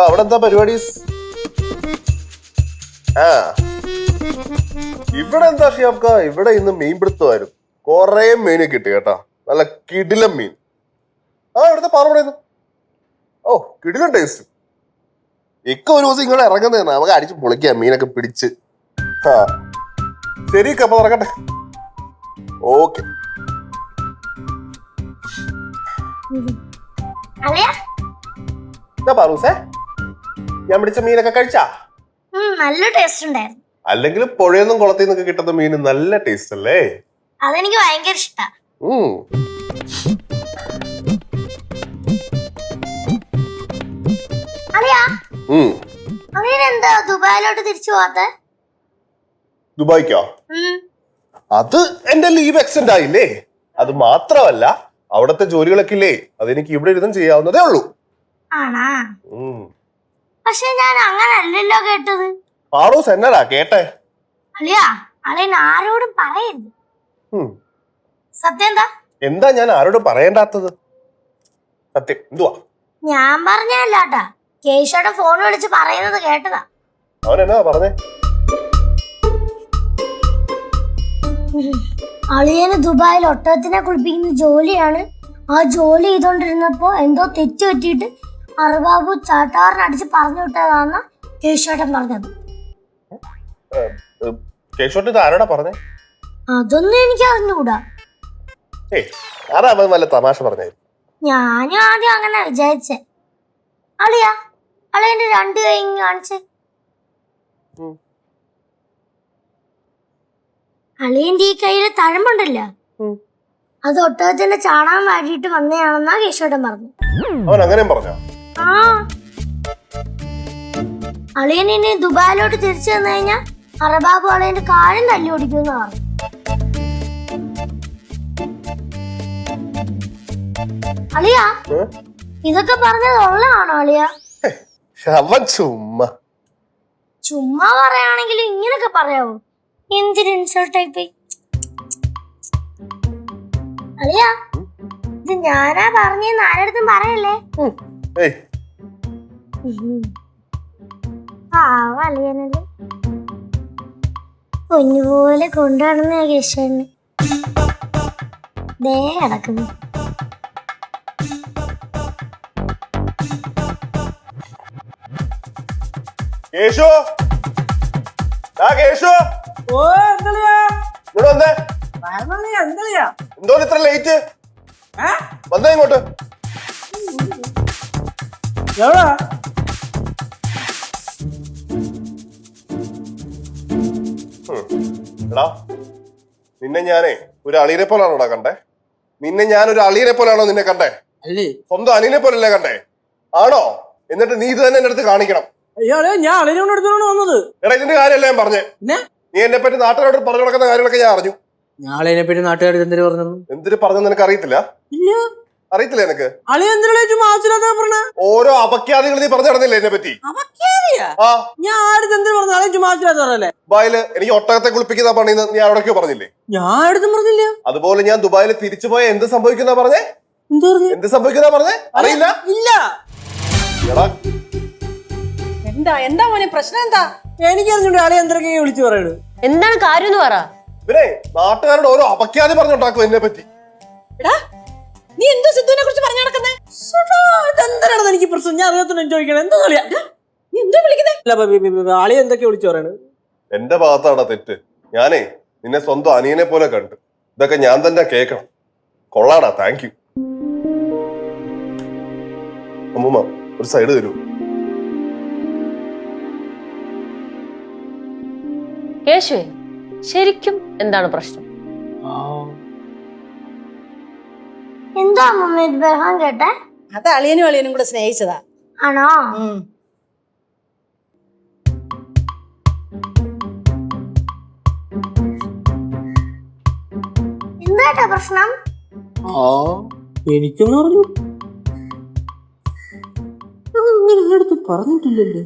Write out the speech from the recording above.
അവിടെ എന്താ പരിപാടി? ആ ഇവിടെ എന്താ ഷിയാബ്ക്ക? ഇവിടെ ഇന്ന് മീൻ പിടുത്തമായിരുന്നു. കൊറേ മീന് കിട്ടി കേട്ടാ, നല്ല കിടിലം മീൻ. ആ ഇവിടുത്തെ പാറപ്പടയുന്നു. ഓ കിടിലം ടേസ്റ്റ്. ഒരു ദിവസം ഇങ്ങനെ ഇറങ്ങുന്നതാണ്, നമുക്ക് അടിച്ച് പൊളിക്കാം മീനൊക്കെ പിടിച്ച്. ആ ശരി അപ്പൊ നടക്കട്ടെ. ഓക്കെ. ഞാൻ പിടിച്ച മീനൊക്കെ കഴിച്ചാ? നല്ല ടേസ്റ്റ് ഉണ്ടായിരുന്നു. അല്ലെങ്കിൽ പുഴയൊന്നും കുളത്തിൽ നിന്നൊക്കെ കിട്ടുന്ന മീൻ നല്ല ടേസ്റ്റ് അല്ലേ? അതെനിക്ക് ഭയങ്കര ഇഷ്ടാ. എന്താ ദുബായിലോട്ട് തിരിച്ചു പോവാത്തെ? ദുബായിക്കോ? അത് എന്റെ ലീവ് എക്സ്റ്റെൻഡ് ആയില്ലേ. അത് മാത്രമല്ല അവിടത്തെ ജോലികളൊക്കെ ഇല്ലേ, അതെനിക്ക് ഇവിടെ ഇരുന്നും ചെയ്യാവുന്നതേ ഉള്ളൂ. ആണാ? പക്ഷെ ഞാൻ അങ്ങനല്ലല്ലോ കേട്ടത്. പാറൂസ് എന്നടാ കേട്ടെ? അളിയാ അളിയൻ ആരോടും പറയരുത്. സത്യം എന്താ? എന്താ ഞാൻ ആരോടും പറയണ്ടാത്തത്? സത്യം എന്തുവാ? ഞാൻ പറഞ്ഞല്ലാട്ടാ, കേശോടെ ഫോൺ വിളിച്ച് പറയുന്നത് കേട്ടതാ. അവൻ എന്നാ പറഞ്ഞേ? അളിയന് ദുബായിൽ ഒട്ടകത്തിനെ കുളിപ്പിക്കുന്ന ജോലിയാണ്. ആ ജോലി ചെയ്തോണ്ടിരുന്നപ്പോ എന്തോ തെറ്റ് പറ്റിയിട്ട് അറുബാബു ചാട്ടാറിനടിച്ച് പറഞ്ഞു വിട്ടതാന്ന കേശോട്ടൻ പറഞ്ഞത്. കേശോട്ട് ആരോടാ പറഞ്ഞേ? അതൊന്നും എനിക്ക് അറിഞ്ഞുകൂടാ. വല്ല തമാശ പറഞ്ഞേ? ഞാനും ആദ്യം അങ്ങനെ വിചാരിച്ചേ. അളിയാ അളിയന്റെ 2 കൈ കാണിച്ചേ. അളിയന്റെ ഈ കയ്യില് തഴമ്പുണ്ടല്ലോ, അത് ഒട്ടകത്തിന്റെ ചാടാൻ വാരിയിട്ട് വന്നതാണെന്നാ കേശോട്ടൻ പറഞ്ഞു. അവൻ അങ്ങനെ പറഞ്ഞോ? ആ അളിയൻ ഇനി ദുബായിലോട്ട് തിരിച്ചു വന്നു കഴിഞ്ഞാ അറബാബു അളിയന്റെ കാലും തല്ലി ഓടിക്കുന്ന പറഞ്ഞു. അളിയാ ഇതൊക്കെ പറഞ്ഞത് ഉള്ളതാണോ അളിയാ? ചുമ്മാ പറയാണെങ്കിൽ ഇങ്ങനൊക്കെ പറയാവോ? എന്തൊരു ഇൻസൾട്ടായി പോയി. അളിയാ ഇത് ഞാനാ പറഞ്ഞെന്ന് ആരടുത്തും പറയല്ലേ. അളിയനല്ലേ കുഞ്ഞുപോലെ കൊണ്ടുവന്ന കേശവന് ദേ കിടക്കുന്നു. കേശു, കേശു എന്തോ ഇത്ര ലേറ്റ് വന്നേ ഇങ്ങോട്ട്? എടാ നിന്നെ ഞാനേ ഒരു അളിയനെ പോലാണോടാ കണ്ടേ? നിന്നെ ഞാൻ ഒരു അളിയനെ പോലാണോ നിന്നെ കണ്ടേ? സ്വന്തം അനിയനെ പോലല്ലേ കണ്ടേ? ആണോ? എന്നിട്ട് നീ ഇത് തന്നെ എന്റെ അടുത്ത് കാണിക്കണം. ഞാൻ അളിയനോട് എടുത്തോണ്ട് വന്നത്. എടാ ഇതിന്റെ കാര്യമല്ല ഞാൻ പറഞ്ഞേ. നീ എന്നെ പറ്റി നാട്ടുകാരോട് പറഞ്ഞു നടക്കുന്ന കാര്യങ്ങളൊക്കെ ഞാൻ അറിഞ്ഞു. ഞാൻ അളിയനെ പറ്റി നാട്ടുകാരോട് എന്തിനു പറഞ്ഞു? എന്തിനു പറഞ്ഞു നിനക്ക് അറിയത്തില്ല? അറിയത്തില്ല നിനക്ക്? ഓരോ അപഖ്യാതികൾ നീ പറഞ്ഞു നടന്നില്ലേ എന്നെ പറ്റി? ദുബായില് എനിക്ക് ഒട്ടകത്തെ കുളിപ്പിക്കുന്ന പണിന്ന് നീ അവിടേക്കോ പറഞ്ഞില്ലേ? പറഞ്ഞില്ല. അതുപോലെ ഞാൻ ദുബായിൽ തിരിച്ചു പോയ എന്ത് സംഭവിക്കുന്ന പറഞ്ഞേ? എന്ത് സംഭവിക്കുന്ന പറഞ്ഞേ? അറിയില്ല. എന്താ മോനെ പ്രശ്നം? എന്താ? എനിക്കറിഞ്ഞൂടെ ആളെ എന്തൊക്കെ വിളിച്ചു പറയണത്. എന്താണ് കാര്യം എന്ന് പറ. പിന്നെ നാട്ടുകാരോട് ഓരോ അപഖ്യാതി പറഞ്ഞുണ്ടാക്കും എന്നെ പറ്റി. നീ എന്തോ സിദ്ധുവിനെ കുറിച്ച് പറഞ്ഞു നടക്കുന്നേ? എന്താണ് എനിക്ക് പ്രശ്നം? ഞാൻ അറിയാത്തോണ്ട് ചോദിക്കണം. എന്താ കളിയാ നീ എന്തോ വിളിക്കുന്നേ? ആളെ എന്തൊക്കെ വിളിച്ചു പറയണത്? എന്റെ ഭാഗത്താണോ തെറ്റ്? ഞാനേ നിന്നെ സ്വന്തം അനിയനെ പോലെ കണ്ടു. ഇതൊക്കെ ഞാൻ തന്നെ കേൾക്കണം. കൊള്ളാടാ, താങ്ക് യു. അമ്മൂമ്മ ഒരു സൈഡ് തരൂ. കേശുവേ ശരിക്കും എന്താണ് പ്രശ്നം? എന്താ അമ്മ ബഹളം കേട്ടെ? അത് അളിയനും അളിയനും കൂടെ സ്നേഹിച്ചതാ. ആണോ? എന്താ പ്രശ്നം? എനിക്കൊന്നും പറഞ്ഞു പറഞ്ഞിട്ടില്ലല്ലോ.